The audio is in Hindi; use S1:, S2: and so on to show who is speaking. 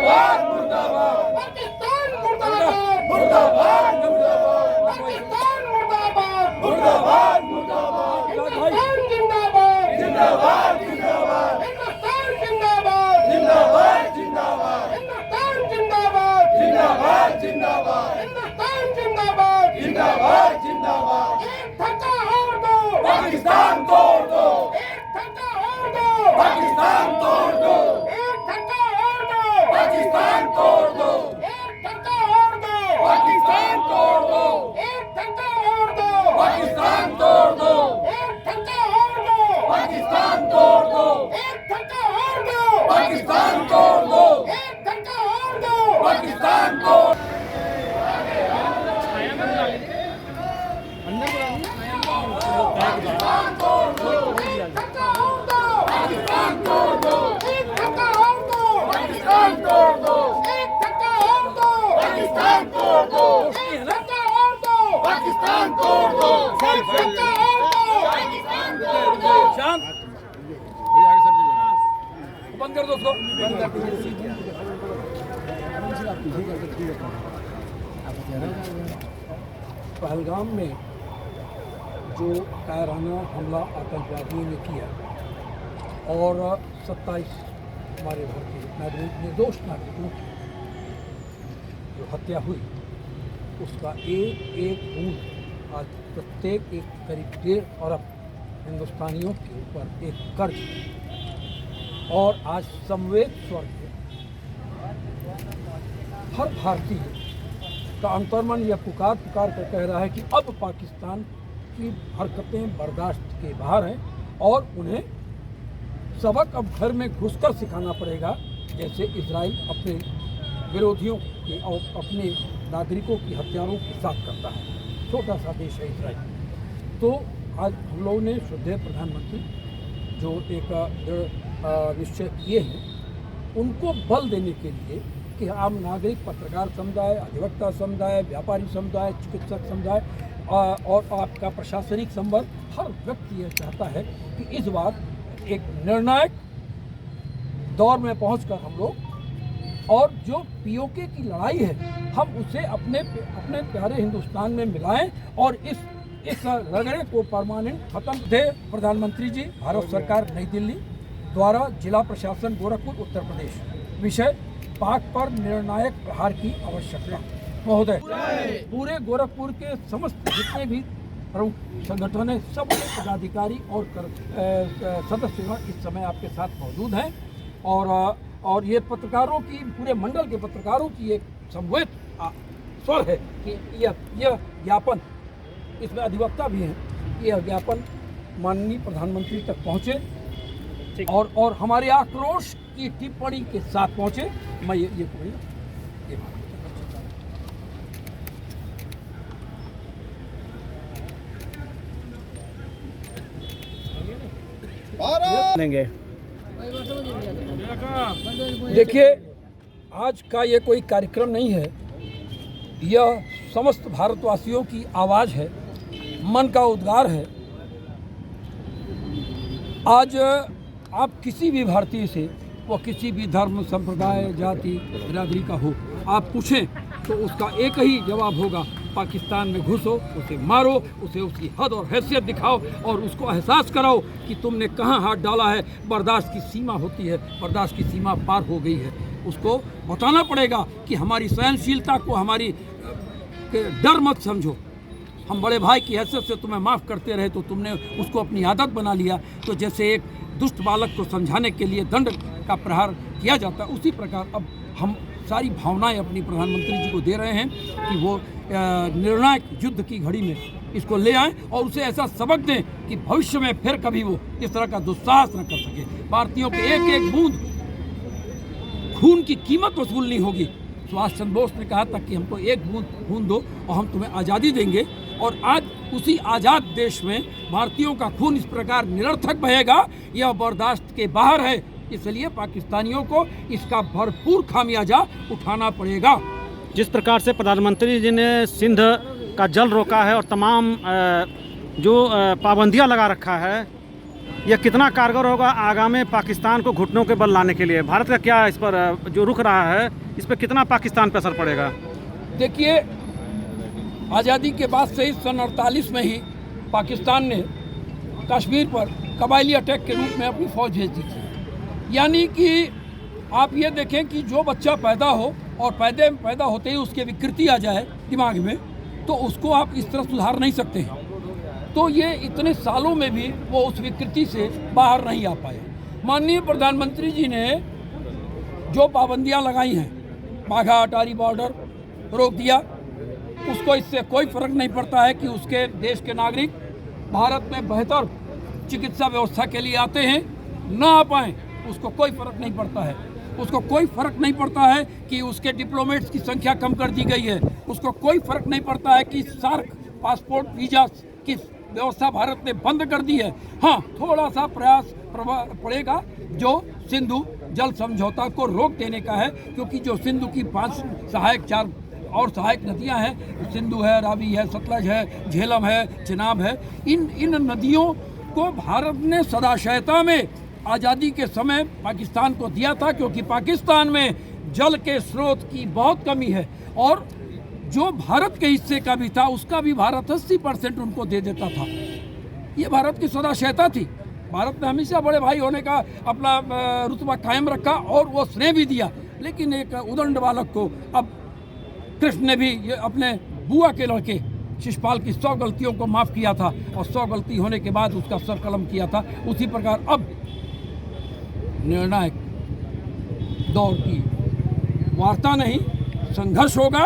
S1: मुर्दाबाद मुर्दाबाद
S2: पाकिस्तान मुर्दाबाद
S1: मुर्दाबाद मुर्दाबाद
S2: पाकिस्तान मुर्दाबाद
S1: मुर्दाबाद मुर्दाबाद
S2: हिंदुस्तान जिंदाबाद
S1: जिंदाबाद जिंदाबाद
S2: हिंदुस्तान जिंदाबाद
S1: जिंदाबाद जिंदाबाद
S2: हिंदुस्तान जिंदाबाद
S1: जिंदाबाद जिंदाबाद
S2: हिंदुस्तान जिंदाबाद
S1: जिंदाबाद जिंदाबाद
S2: एक धक्का और दो
S1: पाकिस्तान तोड़ दो
S2: एक धक्का और दो
S1: पाकिस्तान तोड़ दो
S2: एक धक्का और दो
S1: पाकिस्तान तोड़ दो
S2: एक धक्का और दो
S1: पाकिस्तान तोड़ दो
S2: एक धक्का और दो
S1: पाकिस्तान तोड़ दो
S2: एक धक्का और दो
S1: पाकिस्तान तोड़ दो
S2: एक धक्का और दो
S1: पाकिस्तान तोड़ दो
S2: एक धक्का और दो
S1: पाकिस्तान तोड़
S2: एक धक्का और दो
S1: पाकिस्तान तोड़ दो
S2: एक धक्का और दो
S1: पाकिस्तान तोड़ दो
S2: एक धक्का और दो
S1: पाकिस्तान तोड़ दो
S2: एक धक्का और दो
S1: पाकिस्तान तोड़ दो
S2: एक धक्का और दो
S1: पाकिस्तान तोड़ दो
S3: शांत बंद कर दो उसको
S4: पहलगाम में जो कायराना हमला आतंकवादियों ने किया और 27 हमारे भारतीय नागरिक निर्दोष नागरिकों की जो हत्या हुई उसका एक एक बूंद आज प्रत्येक एक करीब 1.5 अरब हिंदुस्तानियों के ऊपर एक कर्ज है। और आज संवेद स्वर है हर भारतीय का अंतर्मन यह पुकार कर कह रहा है कि अब पाकिस्तान की हरकतें बर्दाश्त के बाहर हैं और उन्हें सबक अब घर में घुसकर सिखाना पड़ेगा, जैसे इजराइल अपने विरोधियों के और अपने नागरिकों की हत्यारों के साथ करता है। छोटा सा देश है इजराइल। तो आज हम लोगों ने श्रद्धेय प्रधानमंत्री जो एक दृढ़ निश्चय किए हैं उनको बल देने के लिए कि आम नागरिक, पत्रकार समुदाय, अधिवक्ता समुदाय, व्यापारी समुदाय, चिकित्सक समुदाय और आपका प्रशासनिक संवर्ग, हर व्यक्ति यह चाहता है कि इस बार एक निर्णायक दौर में पहुंचकर हम लोग और जो पीओके की लड़ाई है हम उसे अपने प्यारे हिंदुस्तान में मिलाएं और इस रगड़े को परमानेंट खत्म दे। प्रधानमंत्री जी, भारत सरकार नई दिल्ली द्वारा जिला प्रशासन गोरखपुर उत्तर प्रदेश, विषय पाक पर निर्णायक प्रहार की आवश्यकता। महोदय, पूरे गोरखपुर के समस्त जितने भी प्रमुख संगठन है, सब पदाधिकारी और सदस्य इस समय आपके साथ मौजूद हैं और ये पत्रकारों की, पूरे मंडल के पत्रकारों की एक संवेद स्वर है कि यह ज्ञापन, इसमें अधिवक्ता भी हैं, कि यह ज्ञापन माननीय प्रधानमंत्री तक पहुँचे और हमारे आक्रोश की टिप्पणी के साथ पहुँचे। मैं ये
S3: लेंगे।
S4: देखिए, आज का ये कोई कार्यक्रम नहीं है, यह समस्त भारतवासियों की आवाज़ है, मन का उद्गार है। आज आप किसी भी भारतीय से, वो किसी भी धर्म, संप्रदाय, जाति, बिरादरी का हो, आप पूछें तो उसका एक ही जवाब होगा, पाकिस्तान में घुसो, उसे मारो, उसे उसकी हद और हैसियत दिखाओ और उसको एहसास कराओ कि तुमने कहाँ हाथ डाला है। बर्दाश्त की सीमा होती है, बर्दाश्त की सीमा पार हो गई है। उसको बताना पड़ेगा कि हमारी सहनशीलता को हमारी डर मत समझो। हम बड़े भाई की हैसियत से तुम्हें माफ़ करते रहे तो तुमने उसको अपनी आदत बना लिया। तो जैसे एक दुष्ट बालक को समझाने के लिए दंड का प्रहार किया जाता है, उसी प्रकार अब हम सारी भावनाएं अपनी प्रधानमंत्री जी को दे रहे हैं कि वो निर्णायक युद्ध की घड़ी में इसको ले आएं और उसे ऐसा सबक दें कि भविष्य में फिर कभी वो इस तरह का दुस्साहस न कर सके। भारतीयों के एक एक बूंद खून की कीमत वसूलनी होगी। सुभाष चंद्र बोस ने कहा था कि हमको एक बूंद खून दो और हम तुम्हें आज़ादी देंगे, और आज उसी आज़ाद देश में भारतीयों का खून इस प्रकार निरर्थक बहेगा, यह बर्दाश्त के बाहर है। इसलिए पाकिस्तानियों को इसका भरपूर खामियाजा उठाना पड़ेगा।
S3: जिस प्रकार से प्रधानमंत्री जी ने सिंध का जल रोका है और तमाम जो पाबंदियां लगा रखा है, यह कितना कारगर होगा आगामी पाकिस्तान को घुटनों के बल लाने के लिए? भारत का क्या इस पर जो रुख रहा है, इस पर कितना पाकिस्तान पर असर पड़ेगा?
S4: देखिए, आज़ादी के बाद से ही सन 48 में ही पाकिस्तान ने कश्मीर पर कबायली अटैक के रूप में अपनी फौज भेज दी थी। यानी कि आप ये देखें कि जो बच्चा पैदा हो और पैदा होते ही उसके विकृति आ जाए दिमाग में, तो उसको आप इस तरह सुधार नहीं सकते हैं। तो ये इतने सालों में भी वो उस विकृति से बाहर नहीं आ पाए। माननीय प्रधानमंत्री जी ने जो पाबंदियां लगाई हैं, बाघा अटारी बॉर्डर रोक दिया, उसको इससे कोई फर्क नहीं पड़ता है कि उसके देश के नागरिक भारत में बेहतर चिकित्सा व्यवस्था के लिए आते हैं, ना आ पाएँ, उसको कोई फर्क नहीं पड़ता है। उसको कोई फर्क नहीं पड़ता है कि उसके डिप्लोमेट्स की संख्या कम कर दी गई है। उसको कोई फर्क नहीं पड़ता है कि सार्क पासपोर्ट वीजा की व्यवस्था भारत ने बंद कर दी है। हाँ, थोड़ा सा प्रयास पड़ेगा जो सिंधु जल समझौता को रोक देने का है, क्योंकि जो सिंधु की 5 सहायक 4 और सहायक नदियां हैं, सिंधु है, रावी है, सतलज है, झेलम है, चिनाब है, इन नदियों को भारत ने सदाशयता में आज़ादी के समय पाकिस्तान को दिया था, क्योंकि पाकिस्तान में जल के स्रोत की बहुत कमी है और जो भारत के हिस्से का भी था उसका भी भारत 80% उनको दे देता था। ये भारत की सदाशयता थी। भारत ने हमेशा बड़े भाई होने का अपना रुतबा कायम रखा और वो स्नेह भी दिया। लेकिन एक उदंड बालक को अब कृष्ण ने भी ये अपने बुआ के लड़के शिशुपाल की 100 गलतियों को माफ़ किया था और 100 गलती होने के बाद उसका सर कलम किया था। उसी प्रकार अब निर्णायक दौर की वार्ता नहीं, संघर्ष होगा